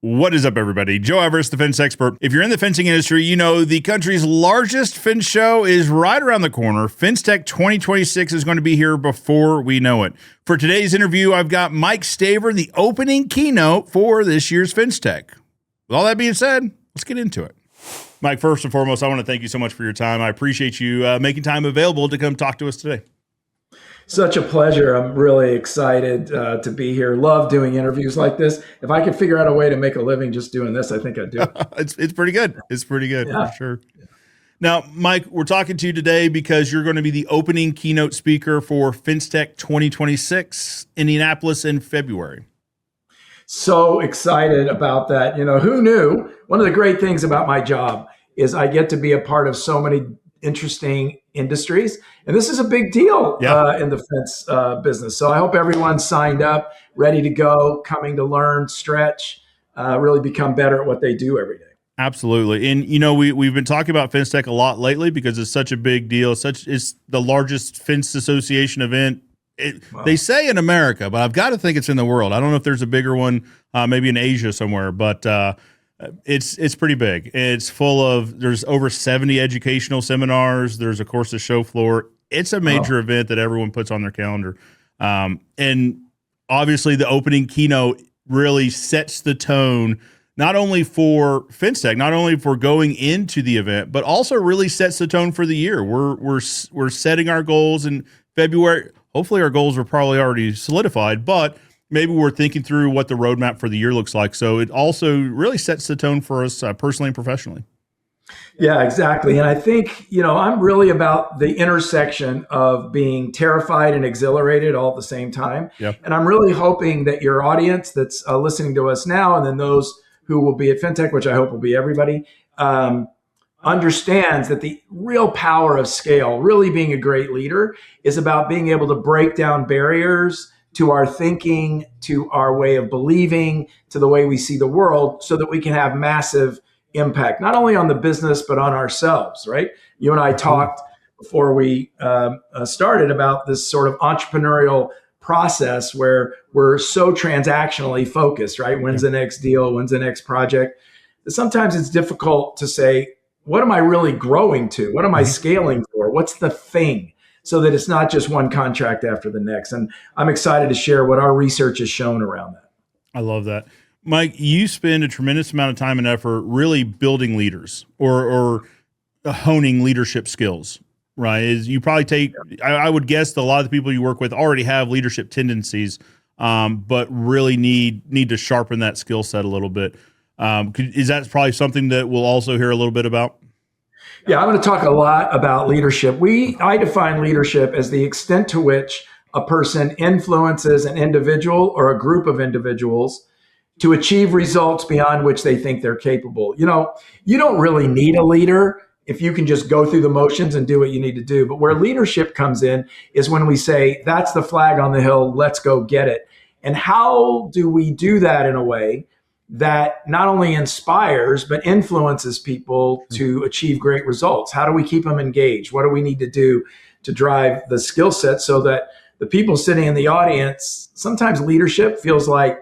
What is up, everybody? Joe Everest, the fence expert. If you're in the fencing industry, you know the country's largest fence show is right around the corner. FENCETECH 2026 is going to be here before we know it. For today's interview, I've got Mike Staver, the opening keynote for this year's FENCETECH. With all that being said, let's get into it. Mike, first and foremost, I want to thank you so much for your time. I appreciate you making time available to come talk to us today. Such a pleasure. I'm really excited to be here. Love doing interviews like this. If I could figure out a way to make a living just doing this, I think I'd do it. It's pretty good. It's pretty good, for sure. Now, Mike, we're talking to you today because you're going to be the opening keynote speaker for FENCETECH 2026, Indianapolis in February. So excited about that. You know, who knew? One of the great things about my job is I get to be a part of so many interesting industries. And this is a big deal in the fence business. So I hope everyone's signed up, ready to go, coming to learn, stretch, really become better at what they do every day. Absolutely. And, you know, we've been talking about FENCETECH a lot lately because it's such a big deal. It's the largest fence association event. They say in America, but I've got to think it's in the world. I don't know if there's a bigger one, maybe in Asia somewhere, but it's pretty big. It's full of, there's over 70 educational seminars. There's, of course, the show floor. It's a major event that everyone puts on their calendar. And obviously the opening keynote really sets the tone, not only for FENCETECH, not only for going into the event, but also really sets the tone for the year. We're setting our goals in February. Hopefully our goals are probably already solidified, but maybe we're thinking through what the roadmap for the year looks like. So it also really sets the tone for us personally and professionally. Yeah, exactly. And I think, you know, I'm really about the intersection of being terrified and exhilarated all at the same time. Yep. And I'm really hoping that your audience that's listening to us now, and then those who will be at FENCETECH, which I hope will be everybody, understands that the real power of scale, really being a great leader, is about being able to break down barriers to our thinking, to our way of believing, to the way we see the world, so that we can have massive impact, not only on the business, but on ourselves, right? You and I talked before we started about this sort of entrepreneurial process where we're so transactionally focused, right? When's the next deal? When's the next project? Sometimes it's difficult to say, what am I really growing to? What am I scaling for? What's the thing? So that it's not just one contract after the next. And I'm excited to share what our research has shown around that. I love that. Mike, you spend a tremendous amount of time and effort really building leaders or honing leadership skills, right? You probably take, I would guess that a lot of the people you work with already have leadership tendencies, but really need to sharpen that skill set a little bit. Is that probably something that we'll also hear a little bit about? Yeah, I'm going to talk a lot about leadership. I define leadership as the extent to which a person influences an individual or a group of individuals to achieve results beyond which they think they're capable. You know, you don't really need a leader if you can just go through the motions and do what you need to do. But where leadership comes in is when we say, that's the flag on the hill, let's go get it. And how do we do that in a way that not only inspires, but influences people to achieve great results? How do we keep them engaged? What do we need to do to drive the skill set so that the people sitting in the audience, sometimes leadership feels like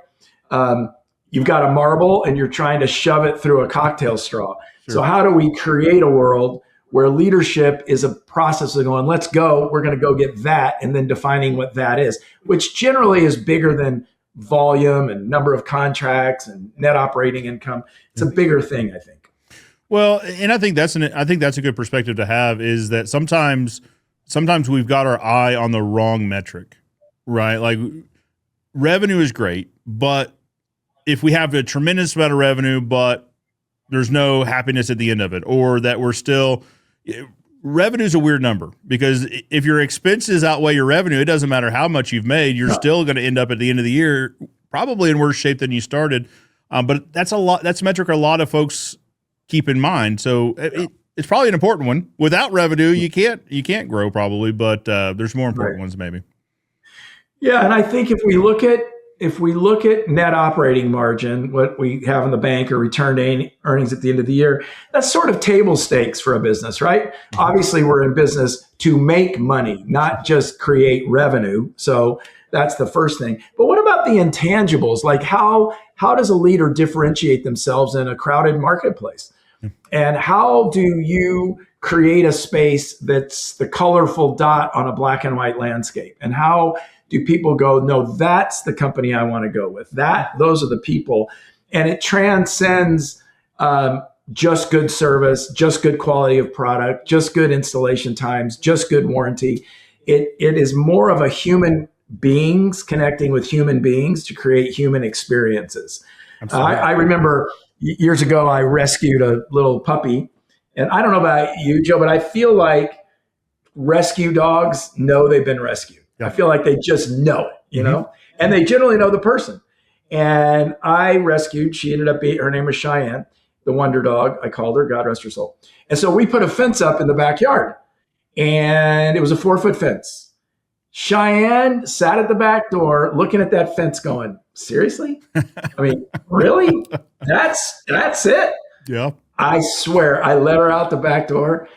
you've got a marble and you're trying to shove it through a cocktail straw. Sure. So how do we create a world where leadership is a process of going, let's go, we're going to go get that, and then defining what that is, which generally is bigger than volume and number of contracts and net operating income. It's a bigger thing, I think. Well, and I think that's a good perspective to have, is that sometimes we've got our eye on the wrong metric, right? Like revenue is great, but if we have a tremendous amount of revenue, but there's no happiness at the end of it, or that revenue is a weird number, because if your expenses outweigh your revenue, it doesn't matter how much you've made, you're still going to end up at the end of the year probably in worse shape than you started. But that's a metric a lot of folks keep in mind. So it's probably an important one. Without revenue, you can't grow probably, but there's more important ones maybe. Yeah, and I think if we look at net operating margin, what we have in the bank, or return earnings at the end of the year, that's sort of table stakes for a business, right? Obviously, we're in business to make money, not just create revenue. So that's the first thing. But what about the intangibles? Like how does a leader differentiate themselves in a crowded marketplace? And how do you create a space that's the colorful dot on a black and white landscape? And how do people go, no, that's the company I want to go with? Those are the people. And it transcends just good service, just good quality of product, just good installation times, just good warranty. It is more of a human beings connecting with human beings to create human experiences. I remember years ago, I rescued a little puppy. And I don't know about you, Joe, but I feel like rescue dogs know they've been rescued. Yeah. I feel like they just know it, you know, and they generally know the person. And I rescued, she ended up being, her name was Cheyenne, the wonder dog. I called her, God rest her soul. And so we put a fence up in the backyard, and it was a 4-foot fence. Cheyenne sat at the back door looking at that fence going, seriously? I mean, really? That's it? Yeah. I swear, I let her out the back door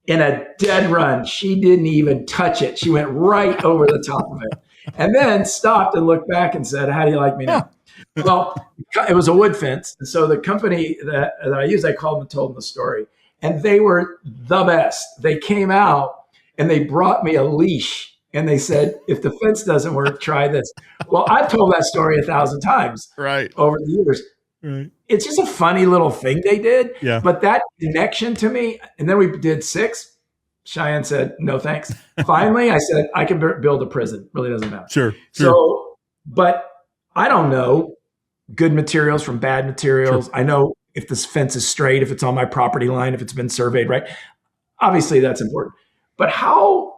in a dead run. She didn't even touch it. She went right over the top of it and then stopped and looked back and said, how do you like me now? Well, it was a wood fence. And so the company that I used, I called them and told them the story. And they were the best. They came out and they brought me a leash. And they said, if the fence doesn't work, try this. Well, I've told that story 1,000 times over the years. Right. It's just a funny little thing they did. Yeah. But that connection to me, and then we did 6. Cheyenne said, no, thanks. Finally, I said, I can build a prison. Really doesn't matter. Sure. So, but I don't know good materials from bad materials. Sure. I know if this fence is straight, if it's on my property line, if it's been surveyed right. Obviously, that's important. But how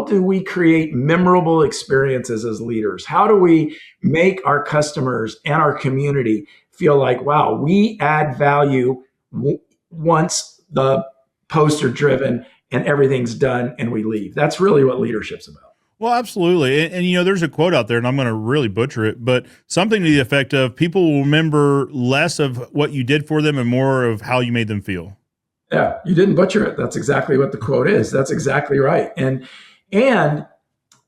do we create memorable experiences as leaders? How do we make our customers and our community feel like, wow, we add value once the posts are driven and everything's done and we leave? That's really what leadership's about. Well, absolutely. And you know, there's a quote out there, and I'm going to really butcher it, but something to the effect of people will remember less of what you did for them and more of how you made them feel. Yeah, you didn't butcher it. That's exactly what the quote is. That's exactly right. And am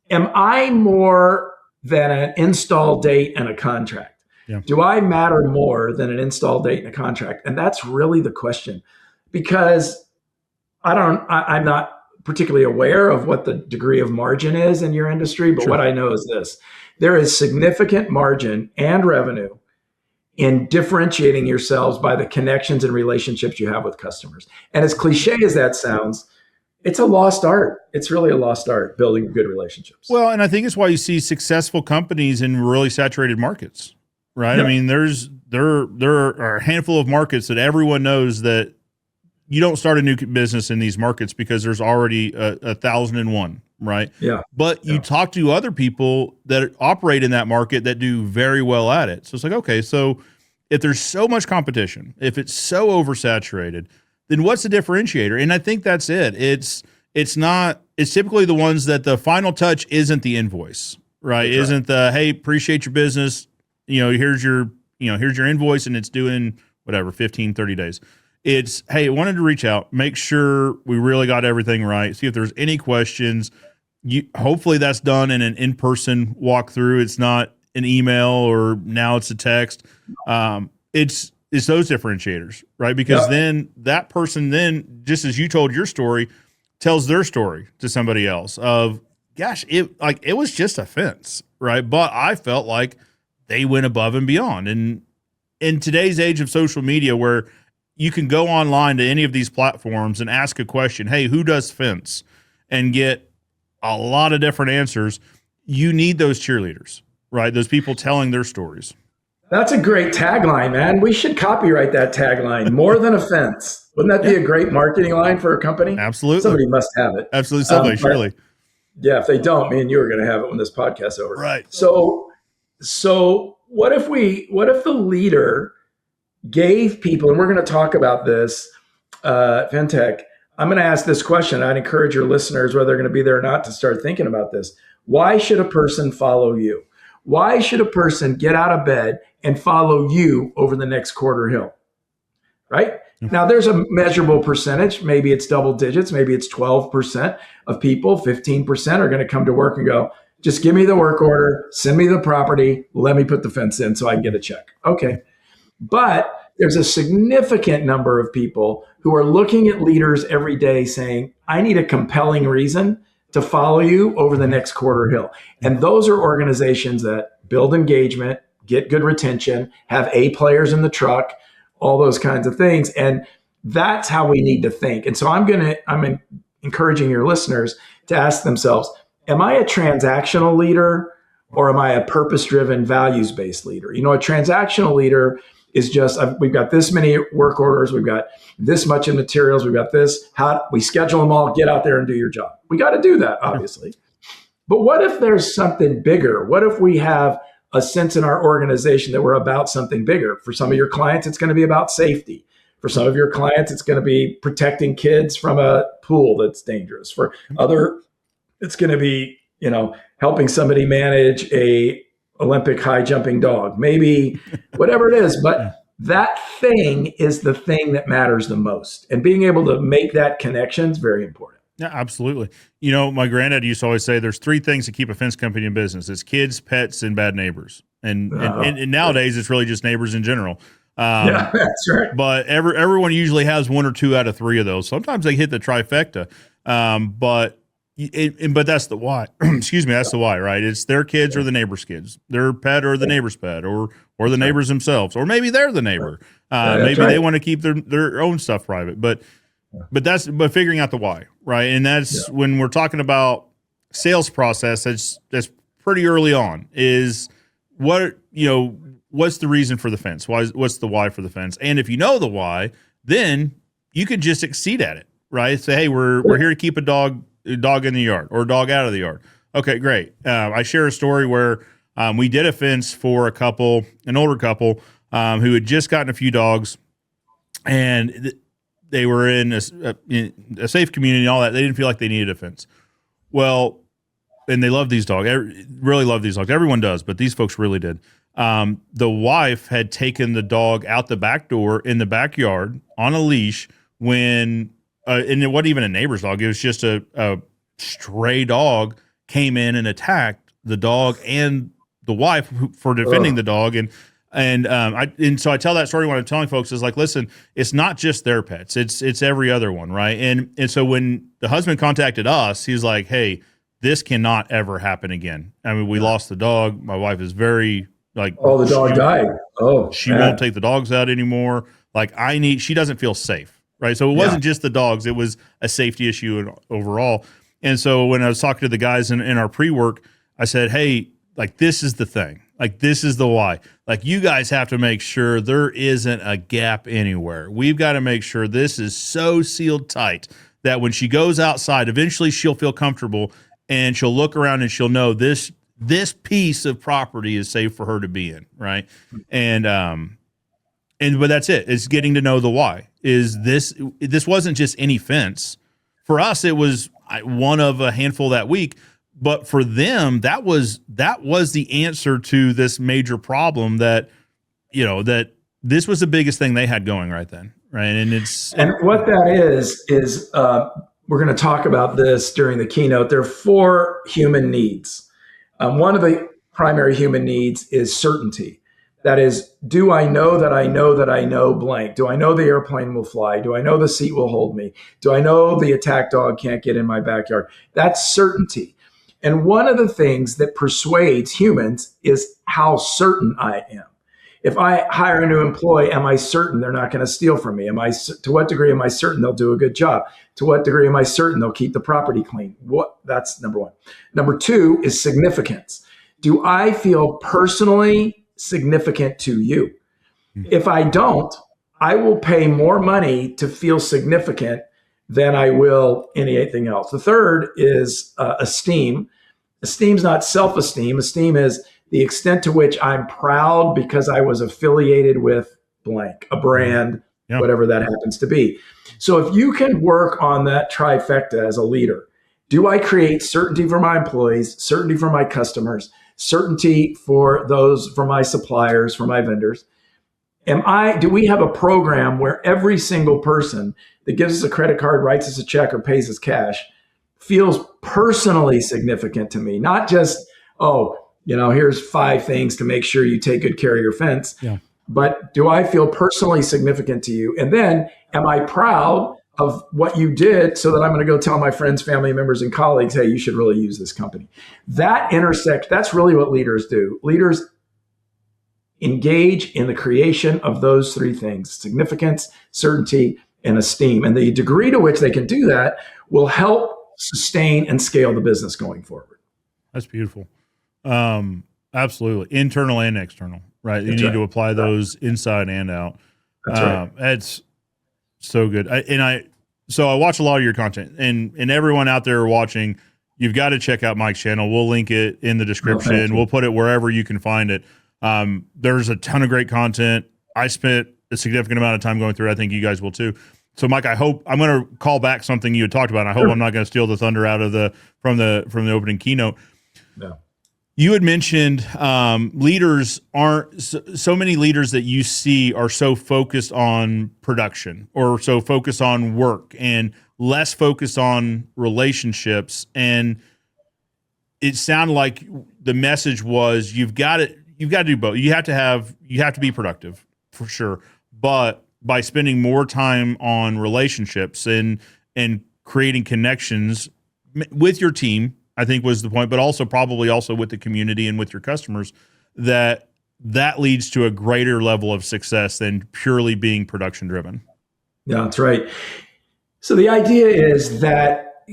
I more than an install date and a contract? Yeah. Do I matter more than an install date and a contract? And that's really the question, because I'm not particularly aware of what the degree of margin is in your industry, but what I know is this: there is significant margin and revenue in differentiating yourselves by the connections and relationships you have with customers. And as cliche as that sounds, it's a lost art. It's really a lost art, building good relationships. Well, and I think it's why you see successful companies in really saturated markets, right? Yeah. I mean, there are a handful of markets that everyone knows that you don't start a new business in these markets because there's already 1,001, right? Yeah. But you talk to other people that operate in that market that do very well at it. So it's like, okay, so if there's so much competition, if it's so oversaturated, then what's the differentiator? And I think that's it. It's typically the ones that the final touch isn't the invoice, right? That's isn't the, hey, appreciate your business. Here's your invoice and it's due in whatever, 15, 30 days. It's, hey, I wanted to reach out, make sure we really got everything right. See if there's any questions. Hopefully that's done in an in-person walkthrough. It's not an email or now it's a text. It's those differentiators, right? Because then that person then, just as you told your story, tells their story to somebody else of, gosh, it was just a fence, right? But I felt like they went above and beyond. And in today's age of social media, where you can go online to any of these platforms and ask a question, hey, who does fence? And get a lot of different answers. You need those cheerleaders, right? Those people telling their stories. That's a great tagline, man. We should copyright that tagline. More than a fence. Wouldn't that be a great marketing line for a company? Absolutely. Somebody must have it. Absolutely. Somebody, surely. Yeah, if they don't, me and you are going to have it when this podcast's over. Right. So what if the leader gave people, and we're going to talk about this, FENCETECH, I'm going to ask this question. I'd encourage your listeners, whether they're going to be there or not, to start thinking about this. Why should a person follow you? Why should a person get out of bed and follow you over the next quarter hill? Right? Mm-hmm. Now, there's a measurable percentage. Maybe it's double digits. Maybe it's 12% of people, 15% are going to come to work and go, Just give me the work order, send me the property, let me put the fence in so I can get a check. Okay. But there's a significant number of people who are looking at leaders every day saying, I need a compelling reason to follow you over the next quarter hill. And those are organizations that build engagement, get good retention, have A players in the truck, all those kinds of things. And that's how we need to think. And so I'm encouraging your listeners to ask themselves, am I a transactional leader or am I a purpose-driven, values-based leader? You know, a transactional leader is just, we've got this many work orders, we've got this much in materials, we've got this, how we schedule them all, get out there and do your job. We got to do that, obviously. But what if there's something bigger? What if we have a sense in our organization that we're about something bigger? For some of your clients, it's going to be about safety. For some of your clients, it's going to be protecting kids from a pool that's dangerous. For other, it's going to be, you know, helping somebody manage a Olympic high jumping dog, maybe whatever it is. But that thing is the thing that matters the most. And being able to make that connection is very important. Yeah, absolutely. You know, my granddad used to always say there's three things that keep a fence company in business. It's kids, pets, and bad neighbors. And nowadays it's really just neighbors in general. Yeah, that's right. But everyone usually has one or two out of three of those. Sometimes they hit the trifecta. But that's the why. Excuse me, that's the why, right? It's their kids or the neighbor's kids, their pet or the neighbor's pet, or the neighbors themselves, or maybe they're the neighbor. Maybe they want to keep their own stuff private. But figuring out the why, right? And that's when we're talking about sales process. That's pretty early on. Is what's the reason for the fence? What's the why for the fence? And if you know the why, then you could just exceed at it, right? Say, hey, we're here to keep a dog in the yard or a dog out of the yard. Okay, great. I share a story where we did a fence for an older couple who had just gotten a few dogs, and they were in a safe community and all that. They didn't feel like they needed a fence. Well, and they love these dogs. Really love these dogs. Everyone does, but these folks really did. The wife had taken the dog out the back door in the backyard on a leash and it wasn't even a neighbor's dog. It was just a stray dog came in and attacked the dog and the wife for defending the dog. And so I tell that story when I'm telling folks is like, listen, it's not just their pets. It's every other one. Right. And so when the husband contacted us, he's like, hey, this cannot ever happen again. I mean, we lost the dog. My wife is very the dog died. She won't take the dogs out anymore. She doesn't feel safe. Right. So it wasn't just the dogs. It was a safety issue overall. And so when I was talking to the guys in our pre-work, I said, hey, this is the thing. This is the why. You guys have to make sure there isn't a gap anywhere. We've got to make sure this is so sealed tight that when she goes outside, eventually she'll feel comfortable and she'll look around and she'll know this piece of property is safe for her to be in. Right. But that's it. It's getting to know the why. This wasn't just any fence. For us, it was one of a handful that week. But for them, that was the answer to this major problem that this was the biggest thing they had going right then. Right. And what that is we're going to talk about this during the keynote. There are 4 human needs. One of the primary human needs is certainty. That is, do I know that I know that I know blank? Do I know the airplane will fly? Do I know the seat will hold me? Do I know the attack dog can't get in my backyard? That's certainty. And one of the things that persuades humans is how certain I am. If I hire a new employee, am I certain they're not going to steal from me? To what degree am I certain they'll do a good job? To what degree am I certain they'll keep the property clean? That's number 1. Number 2 is significance. Do I feel personally significant to you? If I don't, I will pay more money to feel significant than I will anything else. The third is esteem. Esteem's not self-esteem. Esteem is the extent to which I'm proud because I was affiliated with blank, a brand, whatever that happens to be. So if you can work on that trifecta as a leader, do I create certainty for my employees, certainty for my customers, certainty for my suppliers, for my vendors? Do we have a program where every single person that gives us a credit card, writes us a check, or pays us cash feels personally significant to me? Not just oh, here's 5 things to make sure you take good care of your fence. Yeah. But do I feel personally significant to you? And then am I proud of what you did so that I'm going to go tell my friends, family members, and colleagues, hey, you should really use this company. That's really what leaders do. Leaders engage in the creation of those 3 things: significance, certainty, and esteem. And the degree to which they can do that will help sustain and scale the business going forward. That's beautiful. Absolutely. Internal and external, right? You That's need right. to apply those inside and out. That's right. It's so good. So I watch a lot of your content, and everyone out there watching, you've got to check out Mike's channel. We'll link it in the description. We'll put it wherever you can find it. There's a ton of great content. I spent a significant amount of time going through it. I think you guys will too. So Mike, I hope I'm going to call back something you had talked about. And I hope I'm not going to steal the thunder out of from the opening keynote. No. You had mentioned leaders aren't so many leaders that you see are so focused on production or so focused on work and less focused on relationships. And it sounded like the message was you've got to do both. You have to be productive for sure, but by spending more time on relationships and creating connections with your team, I think was the point, but also probably also with the community and with your customers, that leads to a greater level of success than purely being production driven. Yeah, that's right. So the idea is that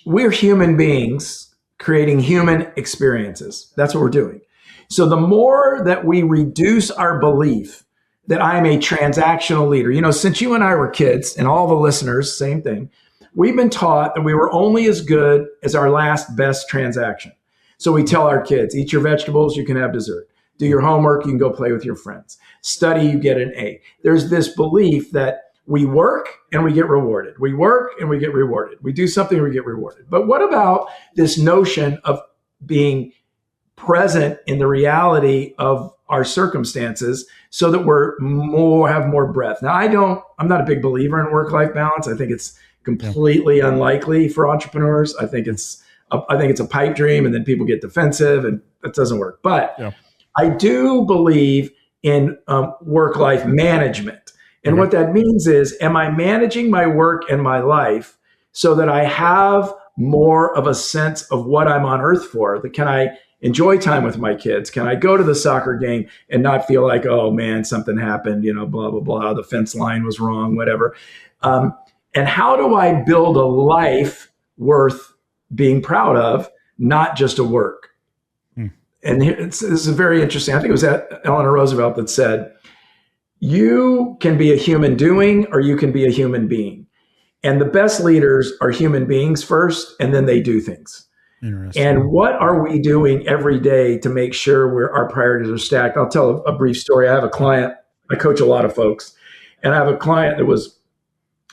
we're human beings creating human experiences. That's what we're doing. So the more that we reduce our belief that I'm a transactional leader, since you and I were kids, and all the listeners, same thing, we've been taught that we were only as good as our last best transaction. So we tell our kids, eat your vegetables, you can have dessert. Do your homework, you can go play with your friends. Study, you get an A. There's this belief that we work and we get rewarded. We work and we get rewarded. We do something, we get rewarded. But what about this notion of being present in the reality of our circumstances so that have more breadth? Now, I'm not a big believer in work-life balance. I think it's completely unlikely for entrepreneurs. I think it's a pipe dream, and then people get defensive, and that doesn't work. But I do believe in work-life management. And what that means is, am I managing my work and my life so that I have more of a sense of what I'm on earth for? Can I enjoy time with my kids? Can I go to the soccer game and not feel like, oh man, something happened, blah, blah, blah, the fence line was wrong, whatever. And how do I build a life worth being proud of, not just a work? And this is very interesting. I think it was Eleanor Roosevelt that said, you can be a human doing or you can be a human being. And the best leaders are human beings first, and then they do things. And what are we doing every day to make sure our priorities are stacked? I'll tell a brief story. I have a client, I coach a lot of folks, and I have a client that was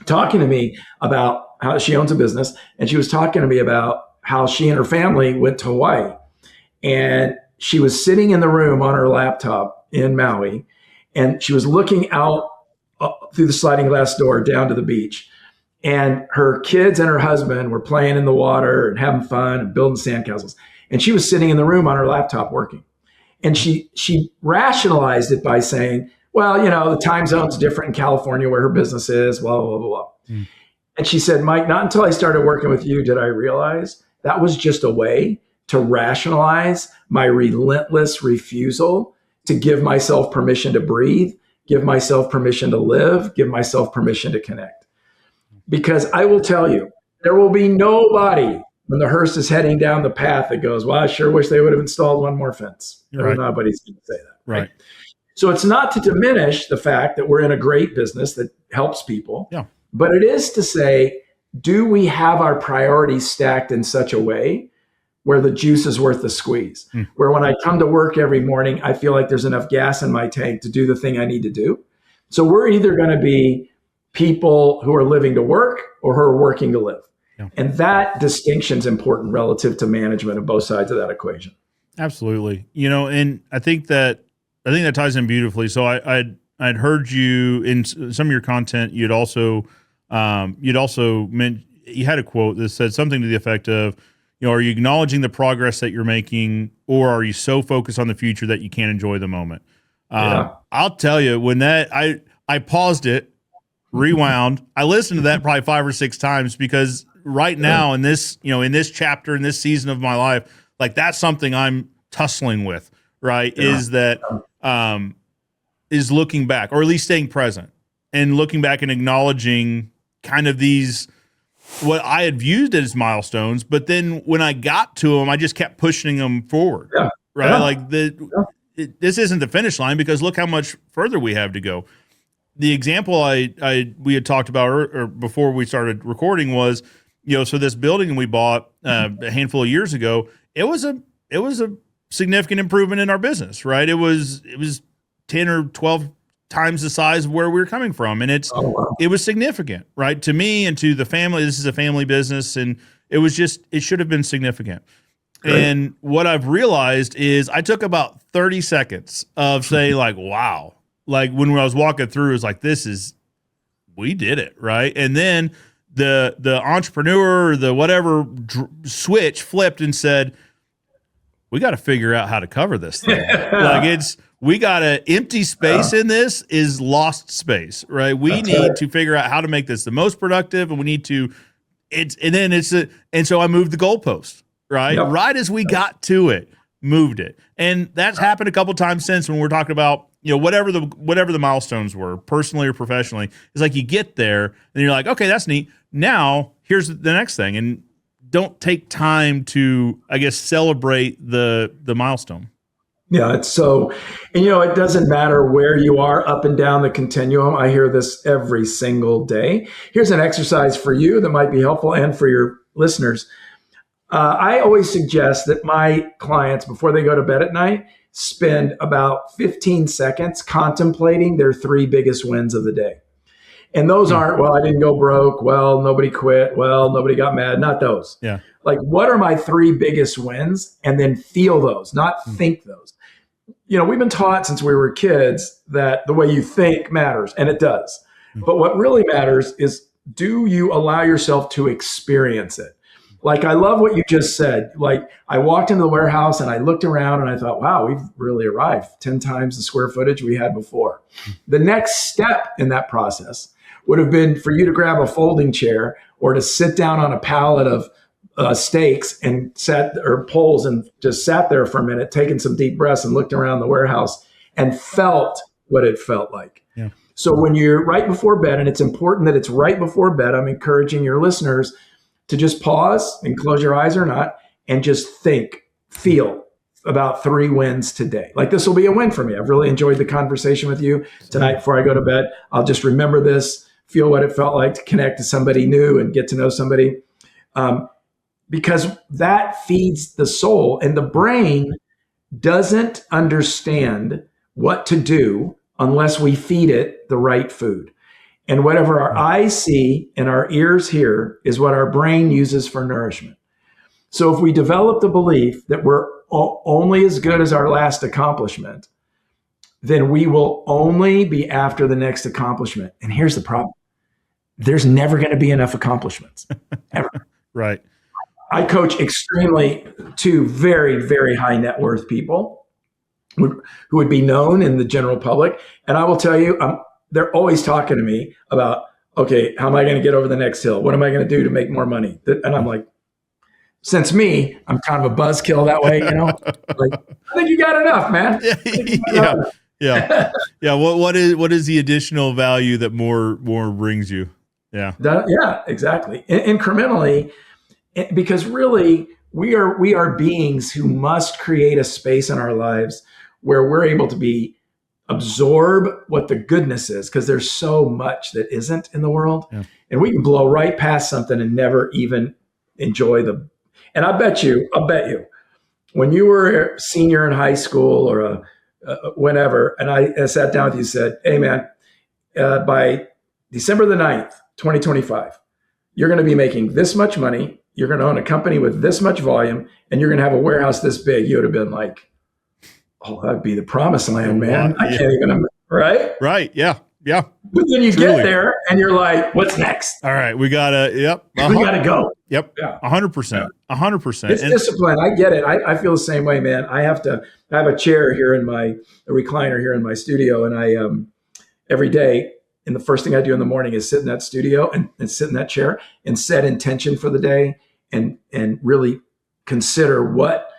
talking to me about how she owns a business, and she was talking to me about how she and her family went to Hawaii. And she was sitting in the room on her laptop in Maui, and she was looking out through the sliding glass door down to the beach. And her kids and her husband were playing in the water and having fun and building sandcastles. And she was sitting in the room on her laptop working. And she rationalized it by saying, well, the time zone's different in California where her business is, blah, blah, blah, blah. And she said, Mike, not until I started working with you did I realize that was just a way to rationalize my relentless refusal to give myself permission to breathe, give myself permission to live, give myself permission to connect. Because I will tell you, there will be nobody when the hearse is heading down the path that goes, well, I sure wish they would have installed one more fence. Right. Nobody's going to say that. Right. So it's not to diminish the fact that we're in a great business that helps people, but it is to say, do we have our priorities stacked in such a way where the juice is worth the squeeze? Where when I come to work every morning, I feel like there's enough gas in my tank to do the thing I need to do. So we're either going to be people who are living to work or who are working to live. And that distinction is important relative to management of both sides of that equation. Absolutely. And I think that ties in beautifully. So I'd heard you in some of your content. You'd also meant you had a quote that said something to the effect of, are you acknowledging the progress that you're making, or are you so focused on the future that you can't enjoy the moment? I'll tell you, when I paused it, rewound, I listened to that probably 5 or 6 times, because right now in this, in this chapter, in this season of my life, like that's something I'm tussling with, right? Is that, is looking back, or at least staying present and looking back and acknowledging kind of these, what I had viewed as milestones, but then when I got to them, I just kept pushing them forward, right? Like this isn't the finish line, because look how much further we have to go. The example we had talked about or before we started recording was, so this building we bought a handful of years ago, it was a significant improvement in our business, right? It was 10 or 12 times the size of where we were coming from. And it was significant, right? To me and to the family. This is a family business, and it should have been significant. Great. And what I've realized is I took about 30 seconds of saying like, wow, like when I was walking through, it was like, we did it. Right. And then the entrepreneur, the whatever switch flipped and said, we got to figure out how to cover this thing. Like we got an empty space in this is lost space, right? We need to figure out how to make this the most productive, and we need to, and so I moved the goalpost, right? Yep. Right as we got to it, moved it. And that's happened a couple times since, when we're talking about, whatever the milestones were, personally or professionally. It's like you get there and you're like, okay, that's neat. Now here's the next thing. And don't take time to, I guess, celebrate the milestone. Yeah, it's so, and it doesn't matter where you are up and down the continuum. I hear this every single day. Here's an exercise for you that might be helpful, and for your listeners. I always suggest that my clients, before they go to bed at night, spend about 15 seconds contemplating their 3 biggest wins of the day. And those aren't, well, I didn't go broke. Well, nobody quit. Well, nobody got mad. Not those. Yeah. Like, what are my 3 biggest wins? And then feel those, not think those. We've been taught since we were kids that the way you think matters, and it does. But what really matters is, do you allow yourself to experience it? Like, I love what you just said. Like, I walked into the warehouse and I looked around and I thought, wow, we've really arrived 10 times the square footage we had before. The next step in that process would have been for you to grab a folding chair, or to sit down on a pallet of steaks and poles, and just sat there for a minute, taking some deep breaths and looked around the warehouse and felt what it felt like. Yeah. So when you're right before bed, and it's important that it's right before bed, I'm encouraging your listeners to just pause and close your eyes or not, and just feel about 3 wins today. Like, this will be a win for me. I've really enjoyed the conversation with you tonight. Before I go to bed, I'll just remember this, feel what it felt like to connect to somebody new and get to know somebody. Because that feeds the soul, and the brain doesn't understand what to do unless we feed it the right food. And whatever our eyes see and our ears hear is what our brain uses for nourishment. So if we develop the belief that we're only as good as our last accomplishment, then we will only be after the next accomplishment. And here's the problem. There's never going to be enough accomplishments, ever. Right. I coach two very, very high net worth people who would be known in the general public. And I will tell you, they're always talking to me about, okay, how am I going to get over the next hill? What am I going to do to make more money? And I'm like, since I'm kind of a buzzkill that way, like, I think you got enough, man. Yeah. What is the additional value that more brings you? Yeah. Yeah, exactly. Incrementally, because really we are beings who must create a space in our lives where we're able to absorb what the goodness is, because there's so much that isn't in the world. Yeah. And we can blow right past something and never even enjoy and I'll bet you, when you were a senior in high school or whenever, and I sat down with you and said, hey man, by December the 9th, 2025, you're going to be making this much money. You're going to own a company with this much volume, and you're going to have a warehouse this big. You would have been like, oh, that'd be the promised land, man. I can't even, right? Right. Yeah. Yeah. But then you Truly. get there and you're like, what's next? All right. We gotta, yep. We got to go. Yep. Yeah. 100%. 100%. It's discipline. I get it. I feel the same way, man. I have a chair here a recliner here in my studio. And I, every day, and the first thing I do in the morning is sit in that studio and sit in that chair and set intention for the day and really consider what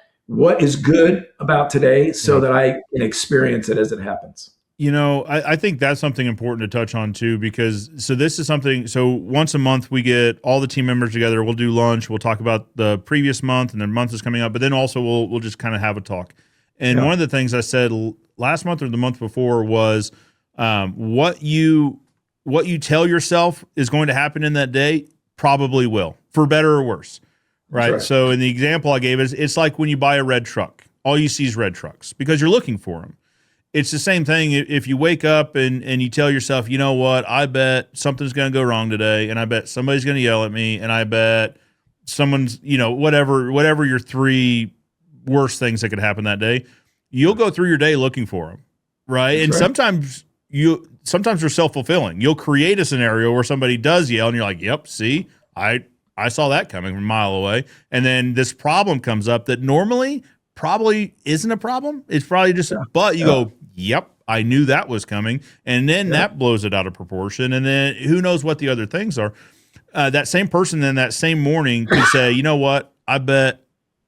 is good about today so that I can experience it as it happens. I think that's something important to touch on too, because this is something, so once a month we get all the team members together, we'll do lunch, we'll talk about the previous month and the month is coming up, but then also we'll just kind of have a talk. And one of the things I said last month or the month before was what you tell yourself is going to happen in that day probably will, for better or worse, right? Sure. So in the example I gave, it's like when you buy a red truck, all you see is red trucks because you're looking for them. It's the same thing if you wake up and you tell yourself, you know what, I bet something's going to go wrong today, and I bet somebody's going to yell at me, and I bet someone's, whatever your three worst things that could happen that day, you'll go through your day looking for them, right? That's and right. Sometimes they're self-fulfilling. You'll create a scenario where somebody does yell, and you're like, yep, see, I saw that coming from a mile away. And then this problem comes up that normally probably isn't a problem. It's probably just, but you go, yep, I knew that was coming. And then that blows it out of proportion. And then who knows what the other things are. That same person then that same morning could say, you know what, I bet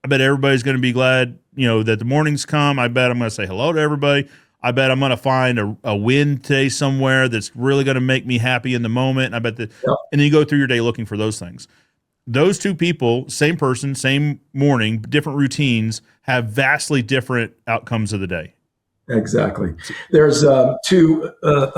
everybody's going to be glad, that the morning's come. I bet I'm going to say hello to everybody. I bet I'm going to find a win today somewhere that's really going to make me happy in the moment. And I bet that, and then you go through your day looking for those things. Those two people, same person, same morning, different routines, have vastly different outcomes of the day. Exactly. There's a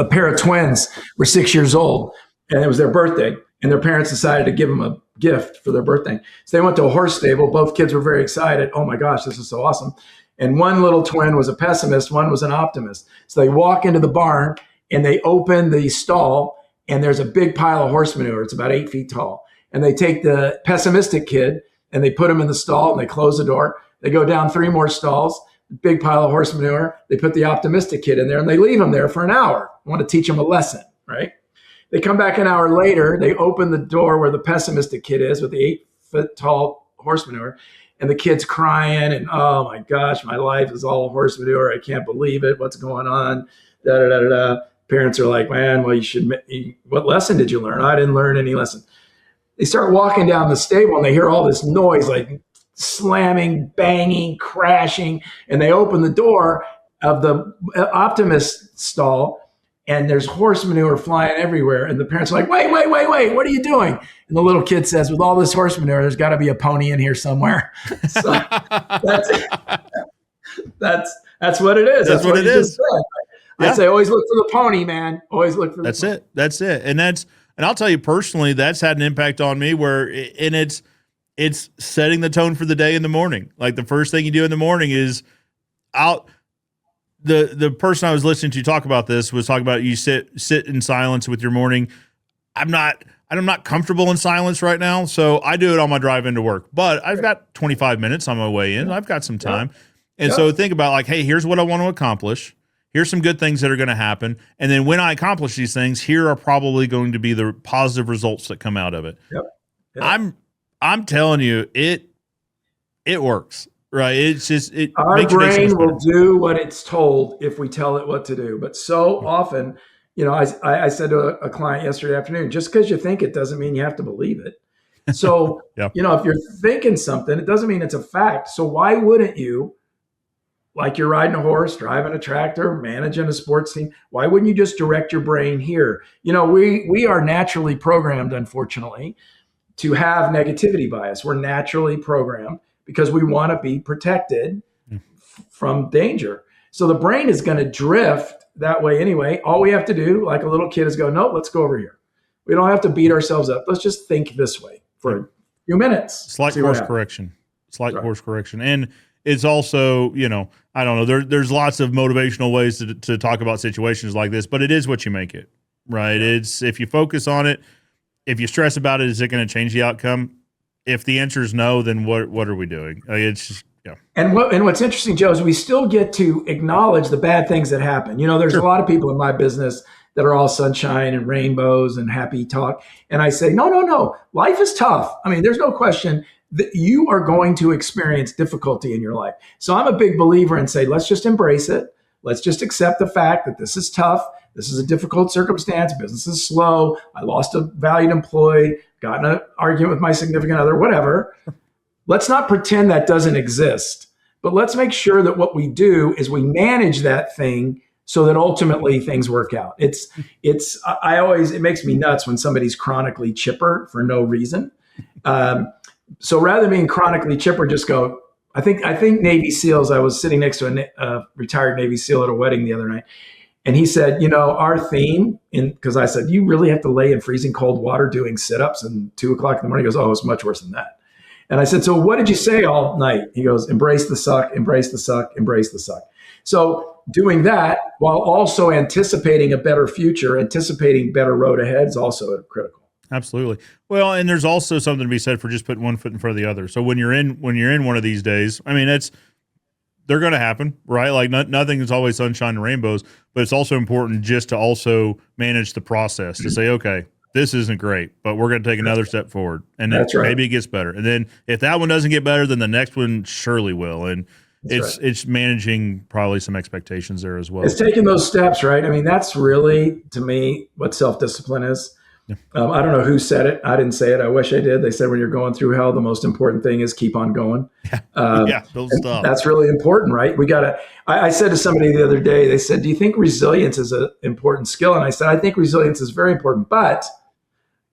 pair of twins were 6 years old, and it was their birthday, and their parents decided to give them a gift for their birthday. So they went to a horse stable. Both kids were very excited. Oh my gosh, this is so awesome. And one little twin was a pessimist, one was an optimist. So they walk into the barn and they open the stall, and there's a big pile of horse manure. It's about 8 feet tall. And they take the pessimistic kid and they put him in the stall and they close the door. They go down 3 more stalls, big pile of horse manure. They put the optimistic kid in there and they leave him there for an hour. I want to teach him a lesson, right? They come back an hour later. They open the door where the pessimistic kid is with the 8 foot tall horse manure. And the kid's crying and, oh my gosh, my life is all horse manure. I can't believe it. What's going on? Da, da, da, da, da. Parents are like, man, well, what lesson did you learn? I didn't learn any lesson. They start walking down the stable and they hear all this noise, like slamming, banging, crashing. And they open the door of the optimist stall and there's horse manure flying everywhere. And the parents are like, wait, what are you doing? And the little kid says, with all this horse manure, there's got to be a pony in here somewhere. So that's what it is. That's what it is. I'd say always look for the pony, man. Always look for the pony. That's it. And I'll tell you personally, that's had an impact on me it's setting the tone for the day in the morning. Like the first thing you do in the morning is the person I was listening to talk about this was talking about you sit in silence with your morning. I'm not comfortable in silence right now, so I do it on my drive into work. But I've got 25 minutes on my way in. I've got some time. And so think about like, hey, here's what I want to accomplish. Here's some good things that are going to happen. And then when I accomplish these things, here are probably going to be the positive results that come out of it. Yep. I'm telling you, it works, right? It's just, our brain will do what it's told if we tell it what to do. But so often, I said to a client yesterday afternoon, just because you think it doesn't mean you have to believe it. So, if you're thinking something, it doesn't mean it's a fact. So why wouldn't you, like you're riding a horse, driving a tractor, managing a sports team, why wouldn't you just direct your brain here? We are naturally programmed, unfortunately, to have negativity bias. We're naturally programmed because we want to be protected from danger. So the brain is going to drift that way anyway. All we have to do, like a little kid, is go, no, let's go over here. We don't have to beat ourselves up. Let's just think this way for a few minutes. Slight course correction. And it's also, I don't know, there's lots of motivational ways to talk about situations like this, but it is what you make it, right? It's if you focus on it, if you stress about it, is it going to change the outcome? If the answer is no, then what are we doing? It's just, And what's interesting, Joe, is we still get to acknowledge the bad things that happen. There's a lot of people in my business that are all sunshine and rainbows and happy talk. And I say, no, no, no. Life is tough. I mean, there's no question that you are going to experience difficulty in your life. So I'm a big believer in say, let's just embrace it. Let's just accept the fact that this is tough. This is a difficult circumstance. Business is slow. I lost a valued employee, got in an argument with my significant other, whatever. Let's not pretend that doesn't exist, but let's make sure that what we do is we manage that thing so that ultimately things work out. It makes me nuts when somebody's chronically chipper for no reason. So rather than being chronically chipper, just go, I think Navy SEALs, I was sitting next to a retired Navy SEAL at a wedding the other night. And he said, our theme, because I said, you really have to lay in freezing cold water doing sit-ups and 2:00 in the morning. He goes, oh, it's much worse than that. And I said, so what did you say all night? He goes, embrace the suck, embrace the suck, embrace the suck. So doing that while also anticipating a better future, anticipating better road ahead is also critical. Absolutely. Well, and there's also something to be said for just putting one foot in front of the other. So when you're in one of these days, I mean, they're going to happen, right? Like nothing is always sunshine and rainbows, but it's also important just to also manage the process to say, okay, this isn't great, but we're going to take another step forward, and then maybe it gets better. And then if that one doesn't get better, then the next one surely will. And it's managing probably some expectations there as well. It's taking those steps, right? I mean, that's really, to me, what self-discipline is. I don't know who said it. I didn't say it. I wish I did. They said when you're going through hell, the most important thing is keep on going. Don't stop. That's really important, right? I said to somebody the other day, they said, do you think resilience is an important skill? And I said, I think resilience is very important, but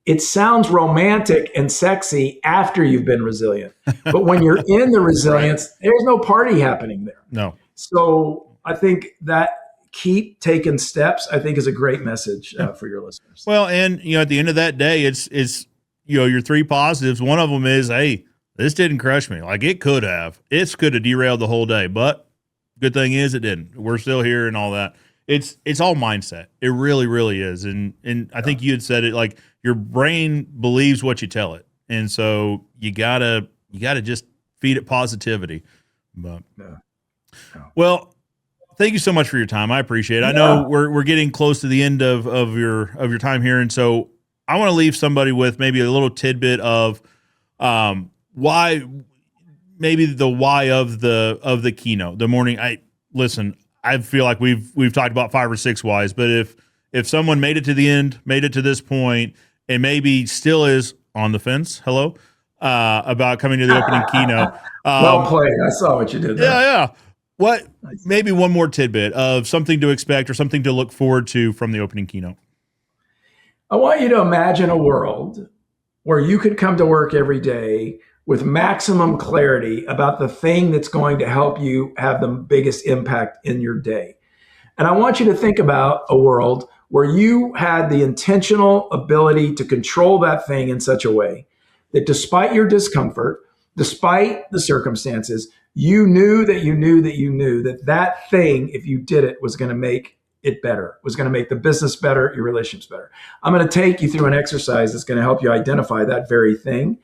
it sounds romantic and sexy after you've been resilient. But when you're in the resilience, there's no party happening there. No. So I think that keep taking steps, I think, is a great message for your listeners. Well, and at the end of that day, it's your three positives. One of them is, hey, this didn't crush me. Like it could have. It could have derailed the whole day, but good thing is it didn't. We're still here and all that. It's all mindset. It really, really is. And I think you had said it, like your brain believes what you tell it, and so you gotta just feed it positivity. But well. Thank you so much for your time. I appreciate it. I know we're getting close to the end of your time here, and so I want to leave somebody with maybe a little tidbit of why, maybe the why of the keynote, the morning. I feel like we've talked about 5 or 6 whys, but if someone made it to the end, made it to this point, and maybe still is on the fence, about coming to the opening keynote. Well played. I saw what you did there. Yeah. What, maybe one more tidbit of something to expect or something to look forward to from the opening keynote? I want you to imagine a world where you could come to work every day with maximum clarity about the thing that's going to help you have the biggest impact in your day. And I want you to think about a world where you had the intentional ability to control that thing in such a way that despite your discomfort, despite the circumstances, you knew that thing, if you did it, was going to make it better, was going to make the business better, your relationships better. I'm going to take you through an exercise that's going to help you identify that very thing.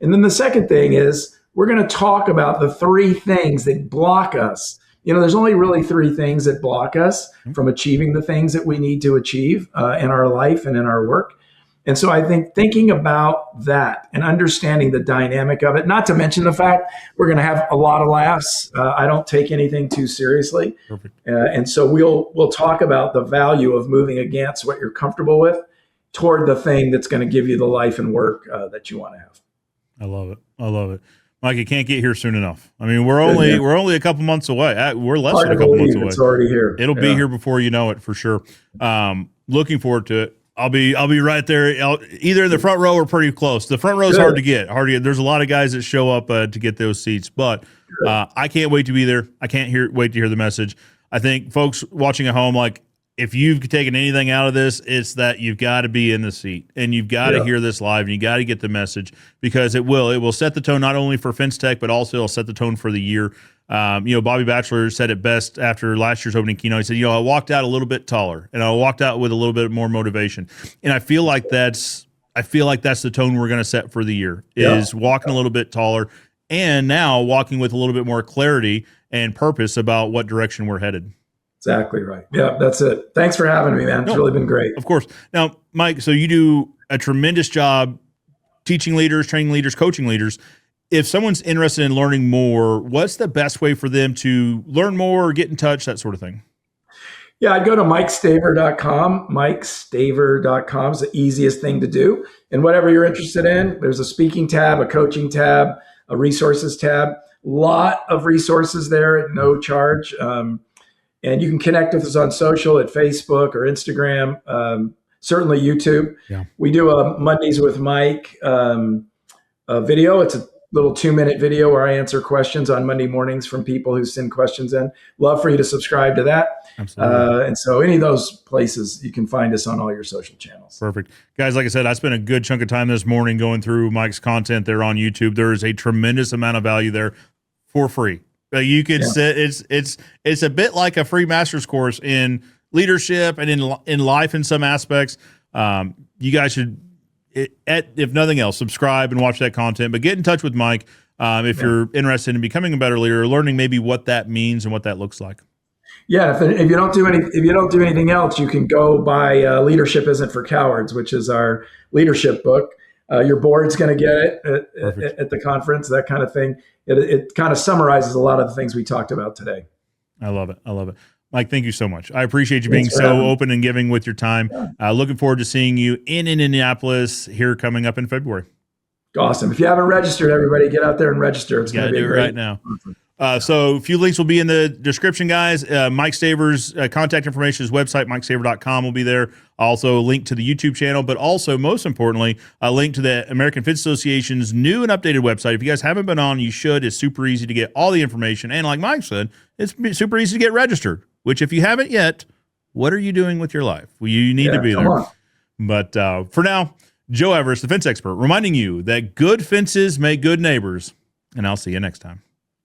And then the second thing is we're going to talk about the 3 things that block us. There's only really 3 things that block us from achieving the things that we need to achieve in our life and in our work. And so I think thinking about that and understanding the dynamic of it, not to mention the fact we're going to have a lot of laughs. I don't take anything too seriously. And so we'll talk about the value of moving against what you're comfortable with toward the thing that's going to give you the life and work that you want to have. I love it. Mike, you can't get here soon enough. I mean, we're only a couple months away. We're less than a couple months away. It's already here. It'll be here before you know it, for sure. Looking forward to it. I'll be right there, either in the front row or pretty close. The front row is hard to get. There's a lot of guys that show up to get those seats, but I can't wait to be there. I can't wait to hear the message. I think folks watching at home, like, if you've taken anything out of this, it's that you've got to be in the seat and you've got to hear this live and you got to get the message, because it will set the tone not only for FENCETECH, but also it'll set the tone for the year. Bobby Batchelor said it best after last year's opening keynote. He said, I walked out a little bit taller and I walked out with a little bit more motivation. And I feel like that's the tone we're going to set for the year, is walking a little bit taller and now walking with a little bit more clarity and purpose about what direction we're headed. Exactly right. Yeah, that's it. Thanks for having me, man. It's really been great. Of course. Now, Mike, so you do a tremendous job teaching leaders, training leaders, coaching leaders. If someone's interested in learning more, what's the best way for them to learn more, get in touch, that sort of thing? Yeah, I'd go to MikeStaver.com. MikeStaver.com is the easiest thing to do. And whatever you're interested in, there's a speaking tab, a coaching tab, a resources tab. Lot of resources there at no charge. And you can connect with us on social at Facebook or Instagram, certainly YouTube. Yeah. We do a Mondays with Mike video. It's a little 2-minute video where I answer questions on Monday mornings from people who send questions in. Love for you to subscribe to that. Absolutely. And so any of those places, you can find us on all your social channels. Perfect. Guys, like I said, I spent a good chunk of time this morning going through Mike's content there on YouTube. There is a tremendous amount of value there for free. You could sit. It's a bit like a free master's course in leadership and in life in some aspects. You guys should, if nothing else, subscribe and watch that content. But get in touch with Mike if you're interested in becoming a better leader, or learning maybe what that means and what that looks like. Yeah, if you don't do anything else, you can go buy "Leadership Isn't for Cowards," which is our leadership book. Your board's going to get it at the conference, that kind of thing. It kind of summarizes a lot of the things we talked about today. I love it. Mike, thank you so much. I appreciate you being so open and giving with your time. Looking forward to seeing you in Indianapolis here coming up in February. Awesome. If you haven't registered, everybody get out there and register. It's going to be great. Right now. So a few links will be in the description, guys. Mike Staver's contact information, his website, MikeStaver.com will be there. Also a link to the YouTube channel, but also most importantly, a link to the American Fence Association's new and updated website. If you guys haven't been on, you should. It's super easy to get all the information. And like Mike said, it's super easy to get registered, which if you haven't yet, what are you doing with your life? Well, you need to be there. On. But for now, Joe Everest, the fence expert, reminding you that good fences make good neighbors. And I'll see you next time.